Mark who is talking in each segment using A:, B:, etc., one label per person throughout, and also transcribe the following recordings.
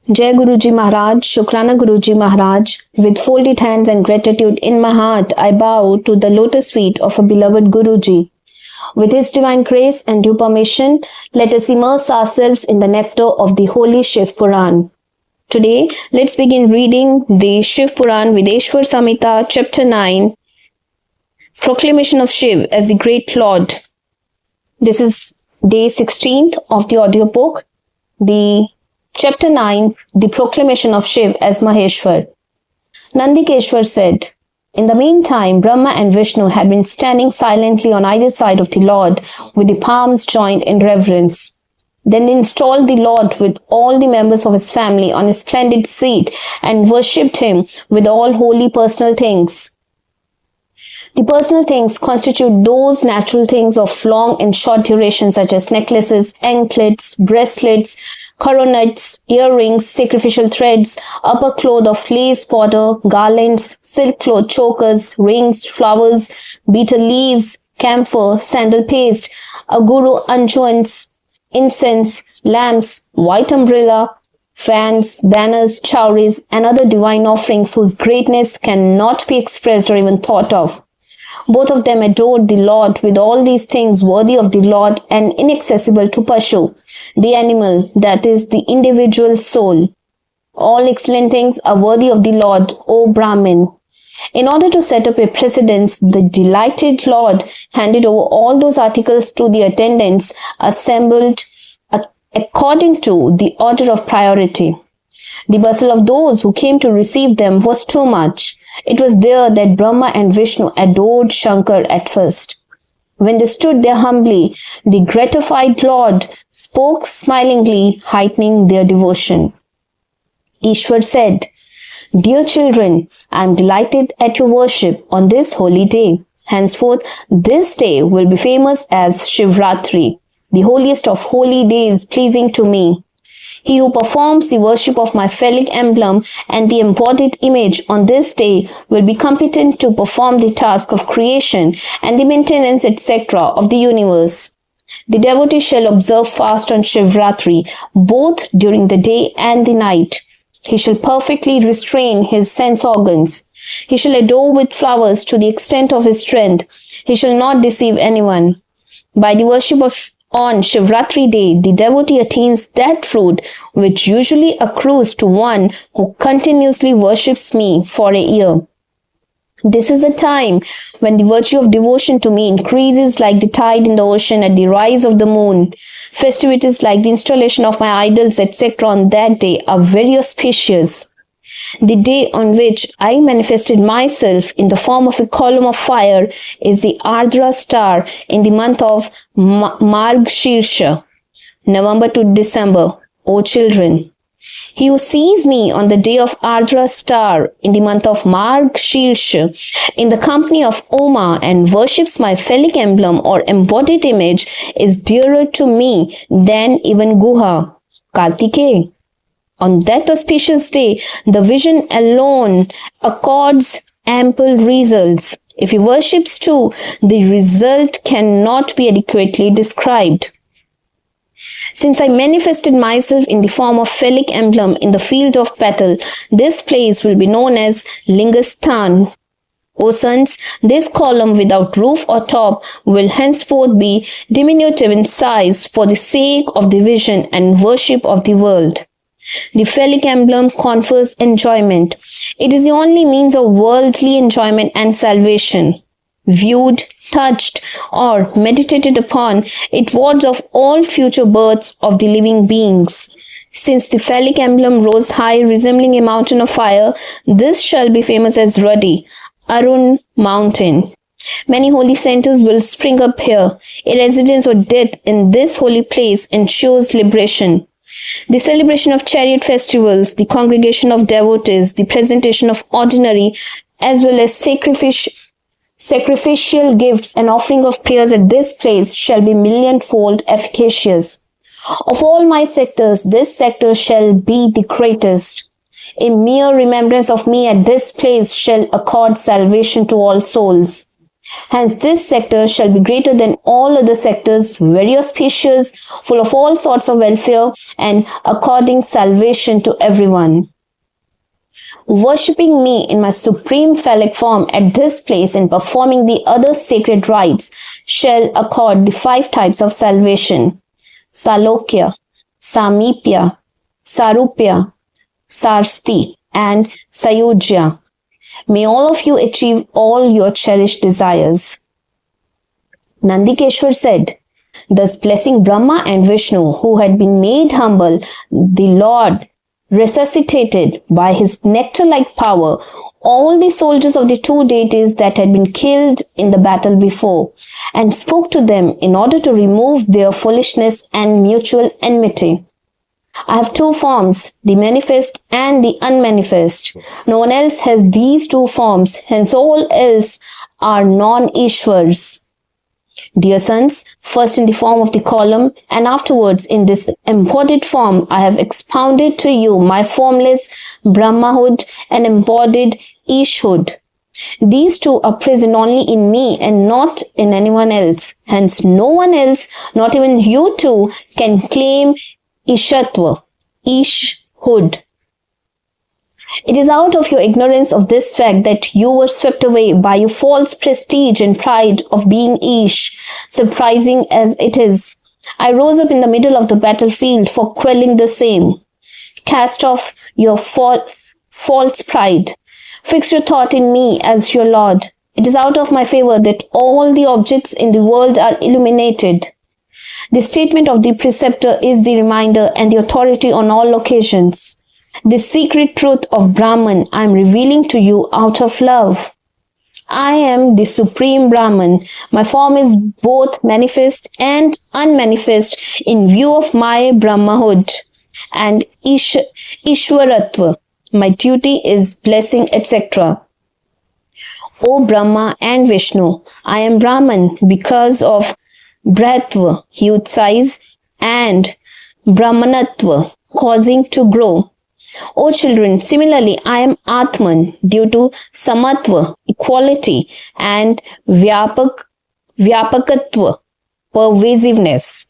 A: Jaiguruji Maharaj, Shukranaguruji Maharaj, with folded hands and gratitude in my heart, I bow to the lotus feet of a beloved Guruji. With his divine grace and due permission, let us immerse ourselves in the nectar of the holy Shivpuran. Today, let's begin reading the Shivapurāna Vidyeśvara Śamhita, Chapter 9, Proclamation of Shiv as the Great Lord. This is day 16th of the audiobook, the Chapter 9, the Proclamation of Shiv as Maheshwar. Nandikeshwar said, in the meantime, Brahma and Vishnu had been standing silently on either side of the Lord with the palms joined in reverence. Then they installed the Lord with all the members of his family on his splendid seat and worshipped him with all holy personal things. The personal things constitute those natural things of long and short duration such as necklaces, anklets, bracelets, coronets, earrings, sacrificial threads, upper cloth of lace border, garlands, silk cloth chokers, rings, flowers, betel leaves, camphor, sandal paste, aguru unguents, incense, lamps, white umbrella, fans, banners, chowries, and other divine offerings whose greatness cannot be expressed or even thought of. Both of them adored the Lord with all these things worthy of the Lord and inaccessible to Pashu, the animal, that is, the individual soul. All excellent things are worthy of the Lord, O Brahmin. In order to set up a precedence, the delighted Lord handed over all those articles to the attendants assembled according to the order of priority. The bustle of those who came to receive them was too much. It was there that Brahma and Vishnu adored Shankar at first. When they stood there humbly, the gratified Lord spoke smilingly, heightening their devotion. Ishwar said, Dear children, I am delighted at your worship on this holy day. Henceforth, this day will be famous as Shivratri, the holiest of holy days pleasing to me. He who performs the worship of my phallic emblem and the embodied image on this day will be competent to perform the task of creation and the maintenance, etc. of the universe. The devotee shall observe fast on Shivratri, both during the day and the night. He shall perfectly restrain his sense organs. He shall adore with flowers to the extent of his strength. He shall not deceive anyone. By the worship on Shivratri day, the devotee attains that fruit which usually accrues to one who continuously worships me for a year. This is a time when the virtue of devotion to me increases like the tide in the ocean at the rise of the moon. Festivities like the installation of my idols, etc. on that day are very auspicious. The day on which I manifested myself in the form of a column of fire is the Ardra star in the month of Margshirsha, November to December, O children. He who sees me on the day of Ardra star in the month of Margshirsha in the company of Oma and worships my phallic emblem or embodied image is dearer to me than even Guha, Kartikeya. On that auspicious day, the vision alone accords ample results. If he worships too, the result cannot be adequately described. Since I manifested myself in the form of phallic emblem in the field of battle, this place will be known as Lingastan. O sons, this column without roof or top will henceforth be diminutive in size for the sake of the vision and worship of the world. The phallic emblem confers enjoyment. It is the only means of worldly enjoyment and salvation. Viewed, touched, or meditated upon, it wards off all future births of the living beings. Since the phallic emblem rose high, resembling a mountain of fire, this shall be famous as Ruddy, Arun Mountain. Many holy centers will spring up here. A residence or death in this holy place ensures liberation. The celebration of chariot festivals, the congregation of devotees, the presentation of ordinary as well as sacrificial gifts and offering of prayers at this place shall be millionfold efficacious. Of all my sectors, this sector shall be the greatest. A mere remembrance of me at this place shall accord salvation to all souls. Hence this sector shall be greater than all other sectors, very auspicious, full of all sorts of welfare and according salvation to everyone. Worshipping me in my supreme phallic form at this place and performing the other sacred rites shall accord the 5 types of salvation: Salokya, Samipya, Sarupya, Sarsti, and Sayujya. May all of you achieve all your cherished desires. Nandikeshwar said, thus blessing Brahma and Vishnu, who had been made humble, the Lord resuscitated by his nectar-like power all the soldiers of the 2 deities that had been killed in the battle before, and spoke to them in order to remove their foolishness and mutual enmity. I have 2 forms, the manifest and the unmanifest. No one else has these 2 forms, hence all else are non-Ishwars. Dear sons, first in the form of the column and afterwards in this embodied form, I have expounded to you my formless Brahmahood and embodied Ishhood. These 2 are present only in me and not in anyone else. Hence no one else, not even you 2, can claim Ishatva, Ishhood. It is out of your ignorance of this fact that you were swept away by your false prestige and pride of being Ish, surprising as it is. I rose up in the middle of the battlefield for quelling the same. Cast off your false pride. Fix your thought in me as your Lord. It is out of my favor that all the objects in the world are illuminated. The statement of the preceptor is the reminder and the authority on all occasions. The secret truth of Brahman I am revealing to you out of love. I am the Supreme Brahman. My form is both manifest and unmanifest in view of my Brahmahood and Ishwaratva. My duty is blessing, etc. O Brahma and Vishnu, I am Brahman because of Brahatva, huge size, and Brahmanatva, causing to grow. O children, similarly, I am Atman due to Samatva, equality, and Vyapakatva, pervasiveness.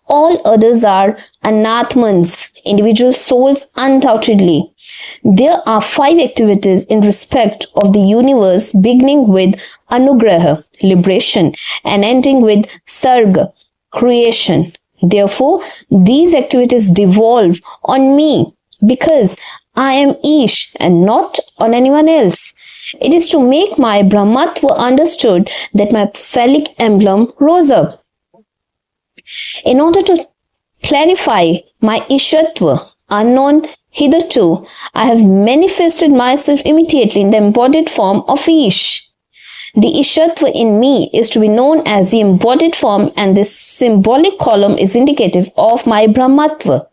A: All others are Anatmans, individual souls undoubtedly. There are 5 activities in respect of the universe beginning with Anugraha, liberation, and ending with Sarga, creation. Therefore, these activities devolve on me because I am Ish and not on anyone else. It is to make my Brahmatva understood that my phallic emblem rose up. In order to clarify my Ishatva, unknown hitherto, I have manifested myself immediately in the embodied form of Ish. The Ishatva in me is to be known as the embodied form, and this symbolic column is indicative of my Brahmatva.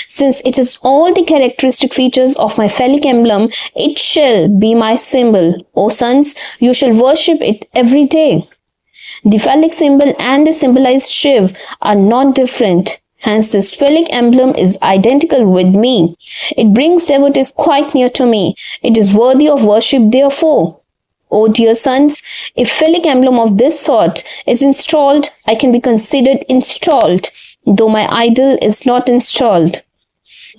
A: Since it is all the characteristic features of my phallic emblem, it shall be my symbol. O sons, you shall worship it every day. The phallic symbol and the symbolized Shiv are not different. Hence, this phallic emblem is identical with me. It brings devotees quite near to me. It is worthy of worship, therefore. O dear sons, if phallic emblem of this sort is installed, I can be considered installed, though my idol is not installed.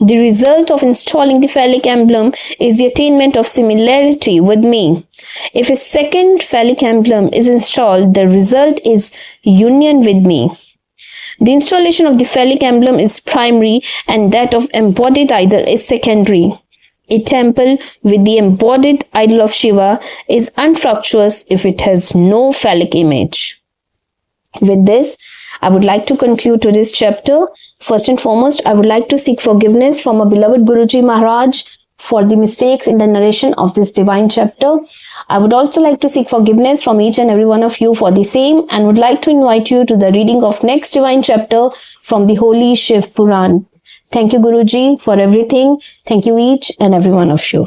A: The result of installing the phallic emblem is the attainment of similarity with me. If a second phallic emblem is installed, the result is union with me. The installation of the phallic emblem is primary and that of embodied idol is secondary. A temple with the embodied idol of Shiva is unfructuous if it has no phallic image. With this, I would like to conclude today's chapter. First and foremost, I would like to seek forgiveness from our beloved Guruji Maharaj for the mistakes in the narration of this divine chapter. I would also like to seek forgiveness from each and every one of you for the same, and would like to invite you to the reading of next divine chapter from the holy Shiv Puran. Thank you, Guruji, for everything. Thank you each and every one of you.